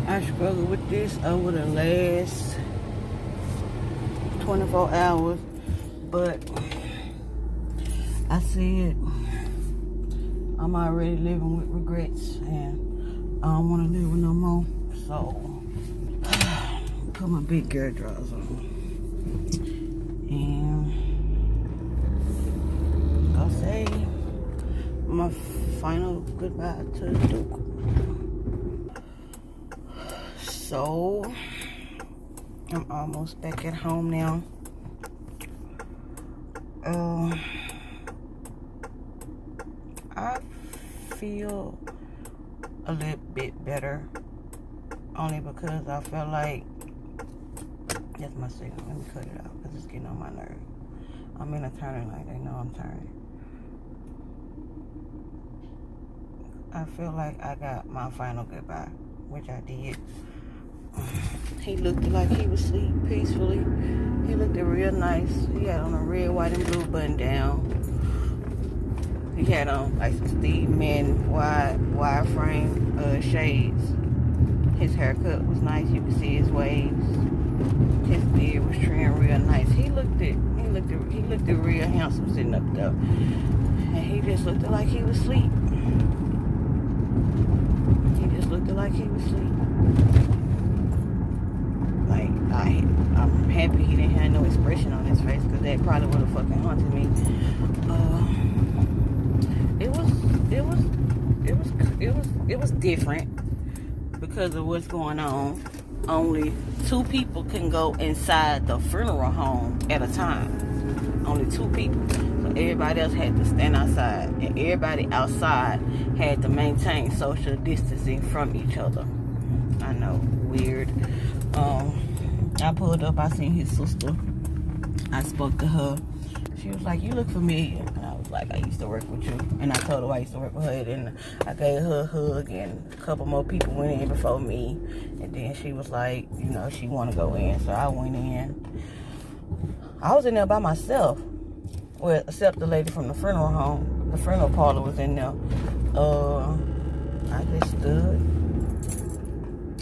I struggled with this over the last 24 hours, but I said I'm already living with regrets and I don't want to live with no more. So, put my big girl drawers on. And I'll say my final goodbye to Duke. So, I'm almost back at home now. I feel a little bit better, only because I felt like, that's my signal, let me cut it out because it's getting on my nerves. I'm in a turning light, they know I'm turning. I feel like I got my final goodbye, which I did. He looked like he was asleep peacefully. He looked real nice. He had on a red, white, and blue button down. He had on like some Steve Madden wide frame shades. His haircut was nice. You could see his waves. His beard was trimmed real nice. He looked real handsome sitting up there. And he just looked like he was asleep. He just looked like he was asleep. Like, I'm happy he didn't have no expression on his face, because that probably would have fucking haunted me. It was different because of what's going on. Only 2 people can go inside the funeral home at a time. Only 2 people. So everybody else had to stand outside, and everybody outside had to maintain social distancing from each other. I know, weird. I pulled up, I seen his sister. I spoke to her. She was like, "You look familiar." And I was like, "I used to work with you." And I told her I used to work with her. And I gave her a hug, and a couple more people went in before me. And then she was like, you know, she want to go in. So I went in. I was in there by myself. Well, except the lady from the funeral home. The funeral parlor was in there. I just stood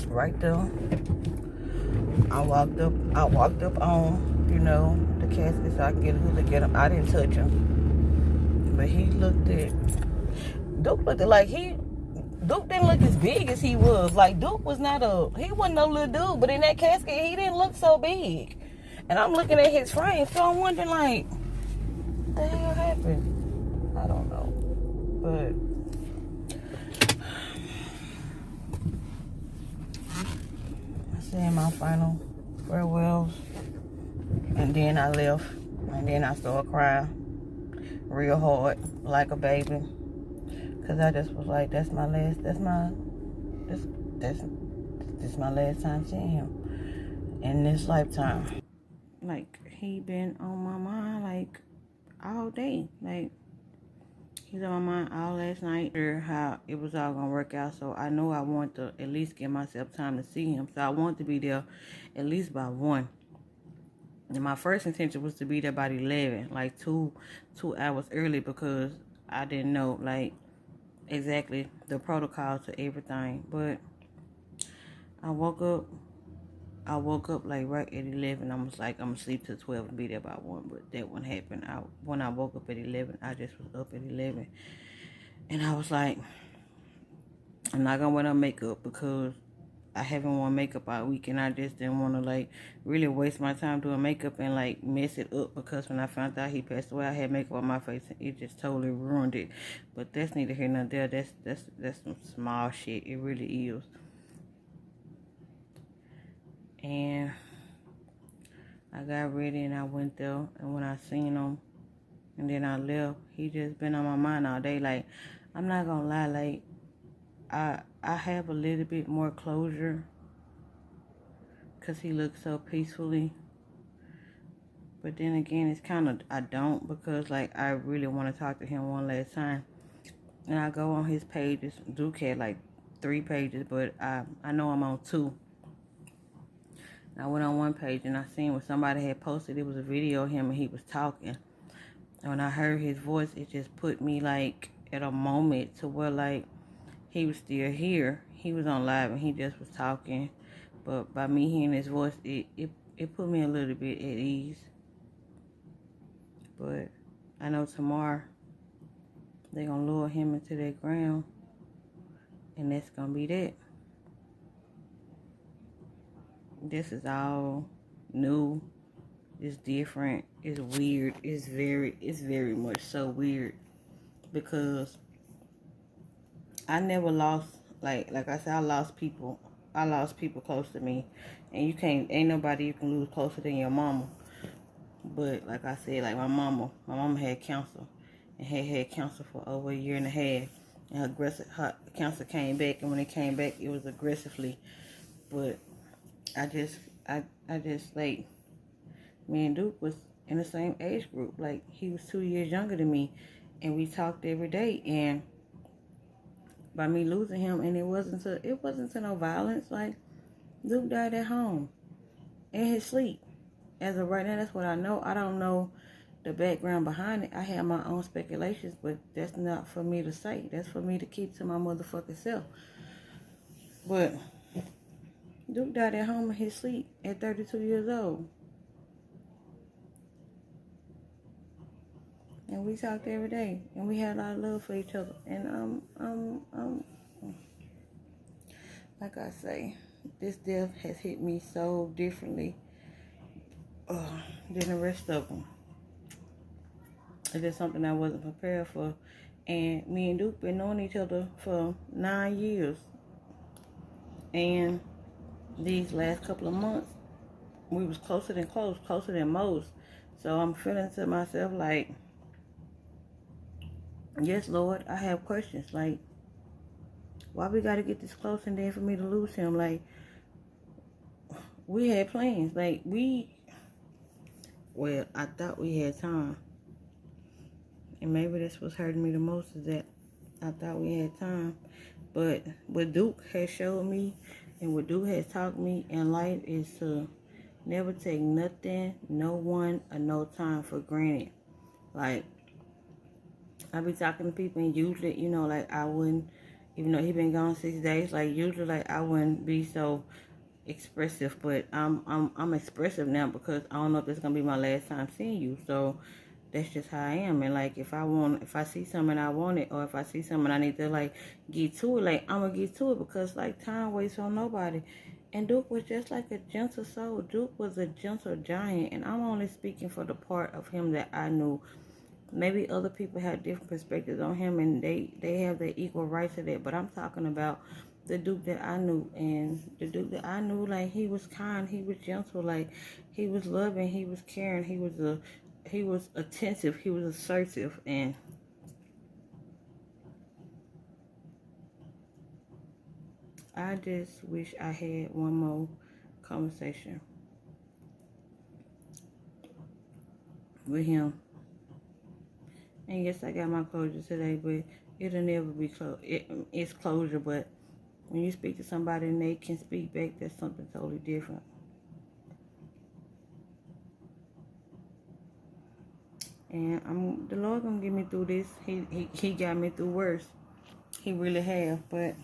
right there. I walked up on, you know, the casket so I could get a good look at him. I didn't touch him. But he looked like Duke didn't look as big as he was. Like, Duke was he wasn't no little dude, but in that casket, he didn't look so big. And I'm looking at his frame, so I'm wondering, like, what the hell happened? I don't know. But saying my final farewells, and then I left, and then I started crying real hard like a baby, because I just was like, this my last time seeing him in this lifetime. Like, he been on my mind like all day. Like, he's on my mind all last night, how it was all gonna work out. So I know I want to at least give myself time to see him. So I want to be there at least by 1. And my first intention was to be there by 11, like two hours early, because I didn't know like exactly the protocol to everything. But I woke up like right at 11. I was like, I'm gonna sleep till 12 and be there by 1, but that wouldn't happen. When I woke up at 11, I just was up at 11, and I was like, I'm not gonna wear no makeup because I haven't worn makeup all week, and I just didn't want to like really waste my time doing makeup and like mess it up, because when I found out he passed away, I had makeup on my face and it just totally ruined it. But that's neither here nor there. That's some small shit. It really is. And I got ready and I went there, and when I seen him and then I left, he just been on my mind all day. Like, I'm not gonna lie, like I have a little bit more closure because he looks so peacefully. But then again, it's kind of, I don't, because like I really want to talk to him one last time. And I go on his pages. Duke had like 3 pages, but I know I'm on 2. I went on one page and I seen what somebody had posted. It was a video of him and he was talking. And when I heard his voice, it just put me like at a moment to where like he was still here. he was on live and he just was talking. But by me hearing his voice, it put me a little bit at ease. But I know tomorrow they're going to lower him into that ground. And that's going to be that. This is all new. It's different. It's weird. It's very much so weird. Because I never lost, like I said, I lost people close to me. And ain't nobody you can lose closer than your mama. But like I said, like my mama had cancer. And had cancer for over a year and a half. And her cancer came back. And when it came back, it was aggressively. But I just, like, me and Duke was in the same age group. Like, he was 2 years younger than me. And we talked every day. And by me losing him, and it wasn't to no violence. Like, Duke died at home in his sleep. As of right now, that's what I know. I don't know the background behind it. I have my own speculations, but that's not for me to say. That's for me to keep to my motherfucking self. But Duke died at home in his sleep at 32 years old. And we talked every day, and we had a lot of love for each other. And like I say, this death has hit me so differently than the rest of them. It's just something I wasn't prepared for. And me and Duke been knowing each other for 9 years. And these last couple of months, we was closer than most. So I'm feeling to myself like, yes, Lord, I have questions. Like, why we got to get this close and then for me to lose him? Like, we had plans. Like, I thought we had time. And maybe that's what's hurting me the most, is that I thought we had time. But what Duke has showed me and what Duke has taught me in life is to never take nothing, no one, or no time for granted. Like, I be talking to people, and usually, like, I wouldn't, even though he been gone 6 days, like, usually, like, I wouldn't be so expressive. But I'm expressive now because I don't know if it's gonna be my last time seeing you. So that's just how I am. And like, if I see something I want it, or if I see something I need to like get to it, like, I'm gonna get to it, because like, time waits on nobody. And Duke was just like a gentle soul. Duke was a gentle giant, and I'm only speaking for the part of him that I knew. Maybe other people have different perspectives on him, and they have their equal right to that. But I'm talking about the Duke that I knew. And the Duke that I knew, like, he was kind, he was gentle, like, he was loving, he was caring, he was attentive, he was assertive. And I just wish I had one more conversation with him. And yes, I got my closure today, but it'll never be close. It's closure, but when you speak to somebody and they can speak back, that's something totally different. And the Lord gonna get me through this. He got me through worse. He really have, but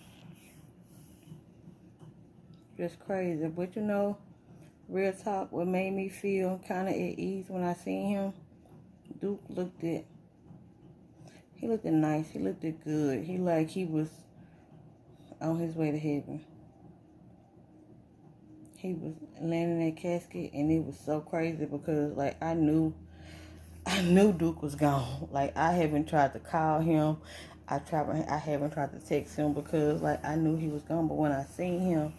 just crazy. But real talk, what made me feel kind of at ease when I seen him, Duke looked nice. He looked good. He was on his way to heaven. He was laying in that casket, and it was so crazy because, like, I knew Duke was gone. Like, I haven't tried to call him. I haven't tried to text him because, like, I knew he was gone. But when I seen him,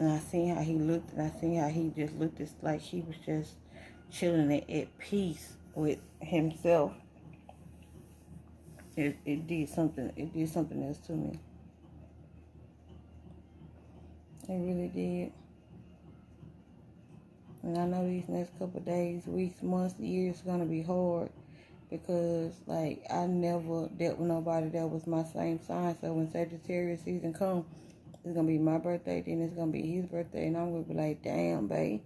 and I seen how he looked, and I seen how he just looked, it's like he was just chilling at peace with himself. It did something else to me. It really did. And I know these next couple of days, weeks, months, years gonna be hard, because like, I never dealt with nobody that was my same sign. So when Sagittarius season comes, it's gonna be my birthday, then it's gonna be his birthday, and I'm gonna be like, damn, babe,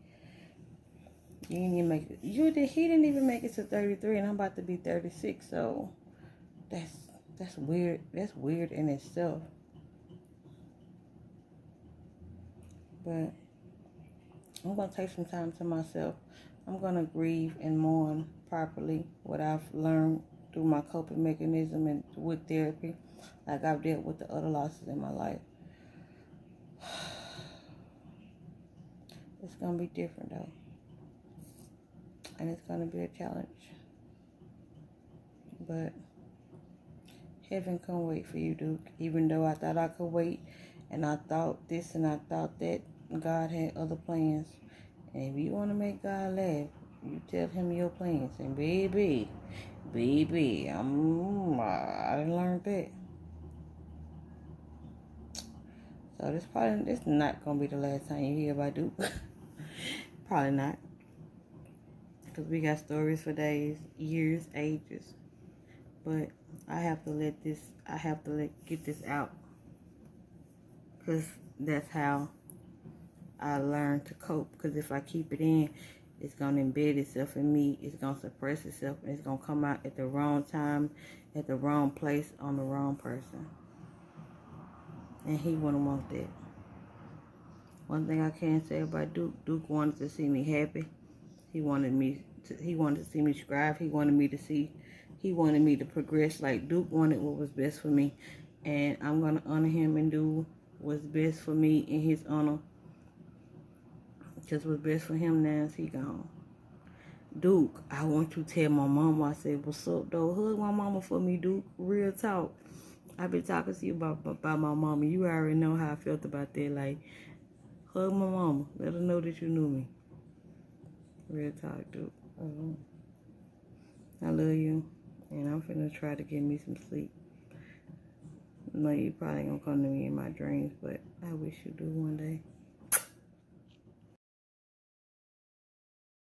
you didn't even make it. He didn't even make it to 33, and I'm about to be 36. So that's weird. That's weird in itself. But I'm going to take some time to myself. I'm going to grieve and mourn properly what I've learned through my coping mechanism and with therapy, like I've dealt with the other losses in my life. It's going to be different, though. And it's going to be a challenge. But heaven can wait for you, Duke. Even though I thought I could wait, and I thought this and I thought that, God had other plans. And if you want to make God laugh, you tell him your plans. And baby, I done learned that. So this not gonna be the last time you hear about Duke. Probably not, because we got stories for days, years, ages. But I have to get this out, because that's how I learn to cope. Because if I keep it in, it's going to embed itself in me. It's going to suppress itself. And it's going to come out at the wrong time, at the wrong place, on the wrong person. And he wouldn't want that. One thing I can say about Duke wanted to see me happy. He wanted to see me strive. He wanted me to progress. Like, Duke wanted what was best for me. And I'm going to honor him and do what's best for me in his honor. Because what's best for him now is he gone. Duke, I want you to tell my mama. I said, what's up, though? Hug my mama for me, Duke. Real talk. I've been talking to you about my mama. You already know how I felt about that. Like, hug my mama. Let her know that you knew me. Real talk, Duke. I love you. And I'm finna try to get me some sleep. I know you probably gonna come to me in my dreams, but I wish you do one day.